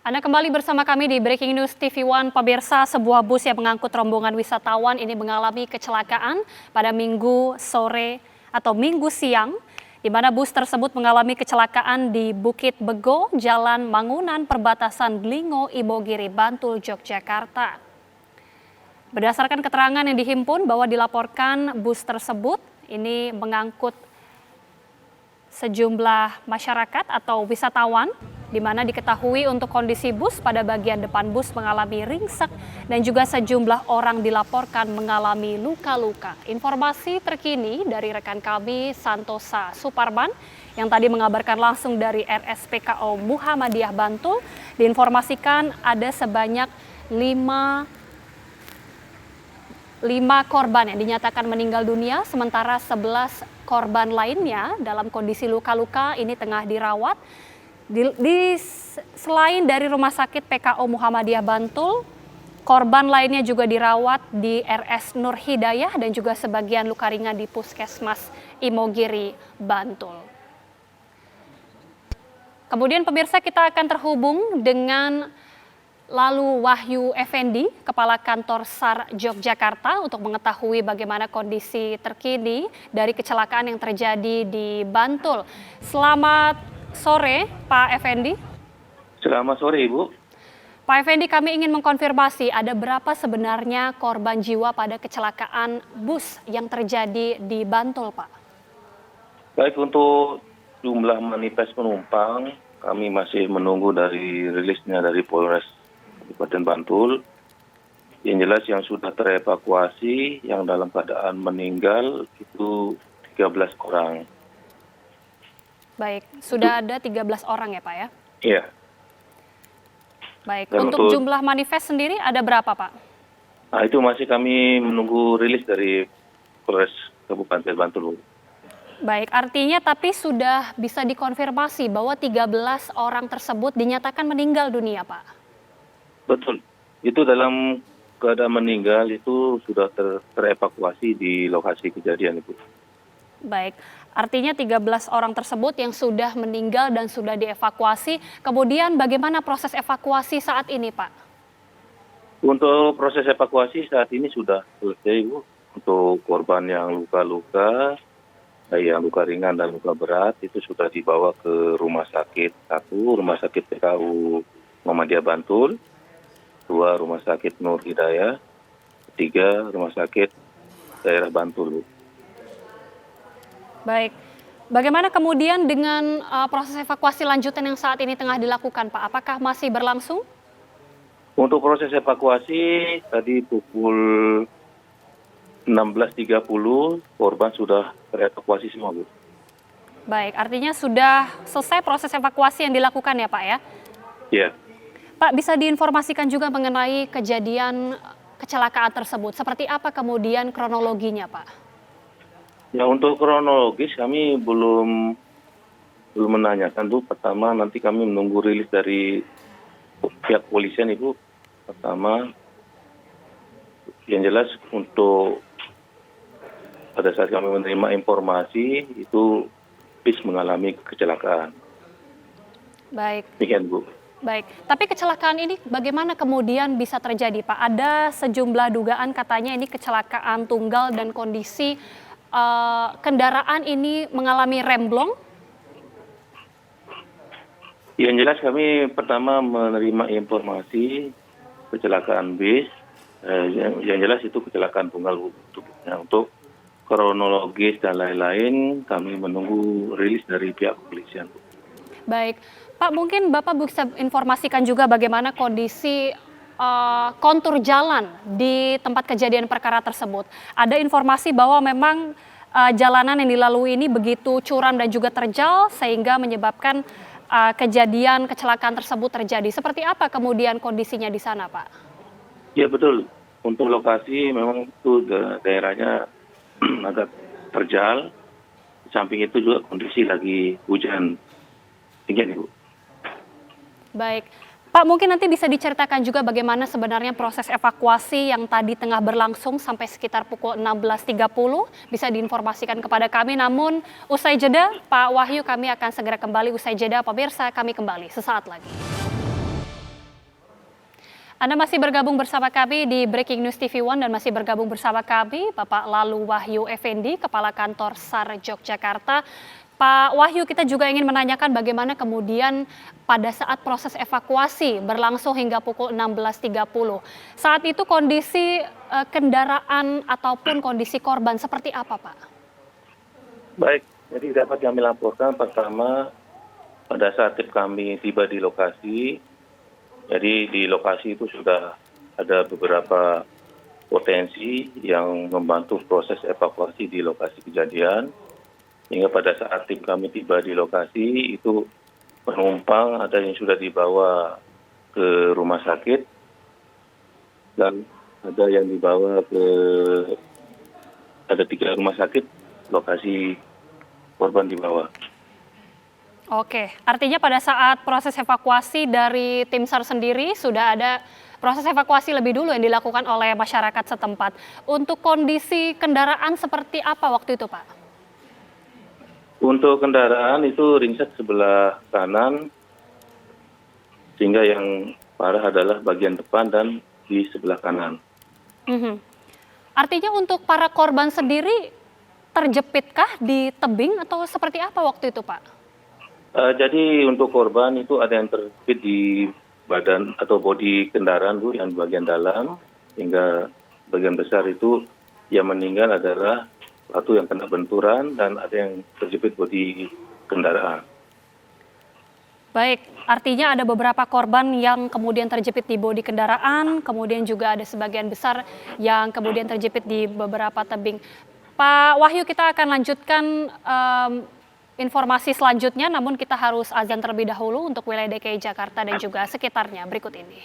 Anda kembali bersama kami di Breaking News TV One. Pemirsa, sebuah bus yang mengangkut rombongan wisatawan ini mengalami kecelakaan pada Minggu sore atau Minggu siang, di mana bus tersebut mengalami kecelakaan di Bukit Bego, Jalan Mangunan, perbatasan Dlingo, Imogiri, Bantul, Yogyakarta. Berdasarkan keterangan yang dihimpun bahwa dilaporkan bus tersebut ini mengangkut sejumlah masyarakat atau wisatawan, di mana diketahui untuk kondisi bus pada bagian depan bus mengalami ringsek dan juga sejumlah orang dilaporkan mengalami luka-luka. Informasi terkini dari rekan kami Santosa Suparman yang tadi mengabarkan langsung dari RSPKO Muhammadiyah Bantul, diinformasikan ada sebanyak 5 korban yang dinyatakan meninggal dunia, sementara 11 korban lainnya dalam kondisi luka-luka ini tengah dirawat. Selain dari Rumah Sakit PKO Muhammadiyah Bantul, korban lainnya juga dirawat di RS Nur Hidayah dan juga sebagian luka ringan di Puskesmas Imogiri, Bantul. Kemudian pemirsa, kita akan terhubung dengan Lalu Wahyu Effendi, Kepala Kantor SAR Yogyakarta, untuk mengetahui bagaimana kondisi terkini dari kecelakaan yang terjadi di Bantul. Selamat sore, Pak Effendi. Selamat sore, Ibu. Pak Effendi, kami ingin mengkonfirmasi ada berapa sebenarnya korban jiwa pada kecelakaan bus yang terjadi di Bantul, Pak? Baik, untuk jumlah manifest penumpang, kami masih menunggu dari rilisnya dari Polres Kabupaten Bantul. Yang jelas yang sudah terevakuasi, yang dalam keadaan meninggal itu 13 orang. Baik, sudah ada 13 orang ya Pak ya? Iya. Baik, dan untuk jumlah manifest sendiri ada berapa Pak? Nah, itu masih kami menunggu rilis dari Polres Kabupaten Bantul. Baik, artinya tapi sudah bisa dikonfirmasi bahwa 13 orang tersebut dinyatakan meninggal dunia Pak? Betul, itu dalam keadaan meninggal itu sudah terevakuasi di lokasi kejadian itu. Baik, artinya 13 orang tersebut yang sudah meninggal dan sudah dievakuasi. Kemudian bagaimana proses evakuasi saat ini, Pak? Untuk proses evakuasi saat ini sudah selesai, Bu. Untuk korban yang luka-luka, yang luka ringan dan luka berat, itu sudah dibawa ke rumah sakit. 1, Rumah Sakit PKU Muhammadiyah Bantul. 2, Rumah Sakit Nur Hidayah. 3, Rumah Sakit Daerah Bantul, Bu. Baik, bagaimana kemudian dengan proses evakuasi lanjutan yang saat ini tengah dilakukan, Pak? Apakah masih berlangsung? Untuk proses evakuasi, tadi pukul 16.30, korban sudah terevakuasi semua, Bu. Baik, artinya sudah selesai proses evakuasi yang dilakukan ya, Pak ya? Iya. Pak, bisa diinformasikan juga mengenai kejadian kecelakaan tersebut. Seperti apa kemudian kronologinya, Pak? Ya, untuk kronologis kami belum menanyakan, Bu. Pertama nanti kami menunggu rilis dari pihak polisian, Ibu. Pertama, yang jelas untuk pada saat kami menerima informasi itu bis mengalami kecelakaan. Baik. Demikian, Bu. Baik, tapi kecelakaan ini bagaimana kemudian bisa terjadi, Pak? Ada sejumlah dugaan katanya ini kecelakaan tunggal dan kondisi kendaraan ini mengalami remblong? Yang jelas kami pertama menerima informasi kecelakaan bis. Yang jelas itu kecelakaan tunggal. Untuk kronologis dan lain-lain kami menunggu rilis dari pihak kepolisian. Baik, Pak, mungkin Bapak bisa informasikan juga bagaimana kondisi kontur jalan di tempat kejadian perkara tersebut. Ada informasi bahwa memang jalanan yang dilalui ini begitu curam dan juga terjal sehingga menyebabkan kejadian kecelakaan tersebut terjadi. Seperti apa kemudian kondisinya di sana, Pak? Ya, betul. Untuk lokasi memang itu daerahnya agak terjal. Di samping itu juga kondisi lagi hujan. Demikian, Ibu. Baik, Pak, mungkin nanti bisa diceritakan juga bagaimana sebenarnya proses evakuasi yang tadi tengah berlangsung sampai sekitar pukul 16.30 bisa diinformasikan kepada kami. Namun usai jeda, Pak Wahyu, kami akan segera kembali usai jeda. Pemirsa, kami kembali sesaat lagi. Anda masih bergabung bersama kami di Breaking News TV One dan masih bergabung bersama kami Bapak Lalu Wahyu Effendi, Kepala Kantor SAR Yogyakarta. Pak Wahyu, kita juga ingin menanyakan bagaimana kemudian pada saat proses evakuasi berlangsung hingga pukul 16.30. Saat itu kondisi kendaraan ataupun kondisi korban seperti apa, Pak? Baik, jadi dapat kami laporkan pertama pada saat tim kami tiba di lokasi. Jadi di lokasi itu sudah ada beberapa potensi yang membantu proses evakuasi di lokasi kejadian. Hingga pada saat tim kami tiba di lokasi itu penumpang ada yang sudah dibawa ke rumah sakit dan ada yang dibawa ke ada 3 rumah sakit lokasi korban dibawa. Oke, artinya pada saat proses evakuasi dari tim SAR sendiri sudah ada proses evakuasi lebih dulu yang dilakukan oleh masyarakat setempat. Untuk kondisi kendaraan seperti apa waktu itu, Pak? Untuk kendaraan itu ringsek sebelah kanan, sehingga yang parah adalah bagian depan dan di sebelah kanan. Artinya untuk para korban sendiri terjepitkah di tebing atau seperti apa waktu itu, Pak? Jadi untuk korban itu ada yang terjepit di badan atau bodi kendaraan Bu, yang bagian dalam, hingga bagian besar itu yang meninggal adalah satu yang kena benturan dan ada yang terjepit bodi kendaraan. Baik, artinya ada beberapa korban yang kemudian terjepit di bodi kendaraan, kemudian juga ada sebagian besar yang kemudian terjepit di beberapa tebing. Pak Wahyu, kita akan lanjutkan informasi selanjutnya, namun kita harus azan terlebih dahulu untuk wilayah DKI Jakarta dan juga sekitarnya berikut ini.